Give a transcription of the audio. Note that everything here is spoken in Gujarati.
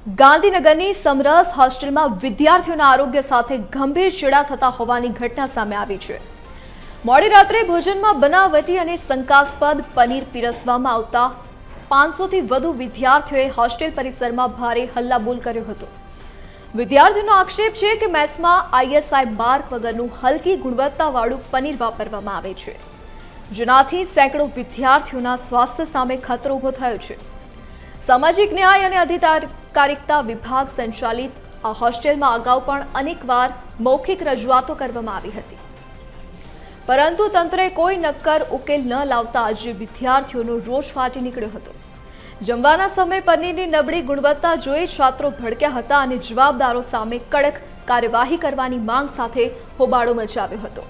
ગાંધીનગરની સમરસ હોસ્ટેલમાં વિદ્યાર્થીઓના આરોગ્ય સાથે ગંભીર ચેડા થતા હોવાની ઘટના સામે આવી છે। મોડી રાત્રે ભોજનમાં બનાવટી અને શંકાસ્પદ પનીર પીરસવામાં આવતા 500 થી વધુ વિદ્યાર્થીઓએ હોસ્ટેલ પરિસરમાં ભારે હલ્લાબોલ કર્યો હતો। વિદ્યાર્થીઓનો આક્ષેપ છે કે મેસમાં ISI માર્ક વગરનું હલકી ગુણવત્તાવાળું પનીર વાપરવામાં આવે છે, જેનાથી સેંકડો વિદ્યાર્થીઓના સ્વાસ્થ્ય સામે ખતરો ઊભો થયો છે। સામાજિક ન્યાય અને અધિકારિતા વિભાગ સંચાલિત આ હોસ્ટેલમાં અગાઉ પણ અનેકવાર મૌખિક રજૂઆતો કરવામાં આવી હતી, પરંતુ તંત્રે કોઈ નક્કર ઉકેલ ન લાવતા આજે વિદ્યાર્થીઓનો રોષ ફાટી નીકળ્યો હતો। જમવાના સમયે પનીરની નબળી ગુણવત્તા જોઈ છાત્રો ભડક્યા હતા અને જવાબદારો સામે કડક કાર્યવાહી કરવાની માંગ સાથે હોબાળો મચાવ્યો હતો।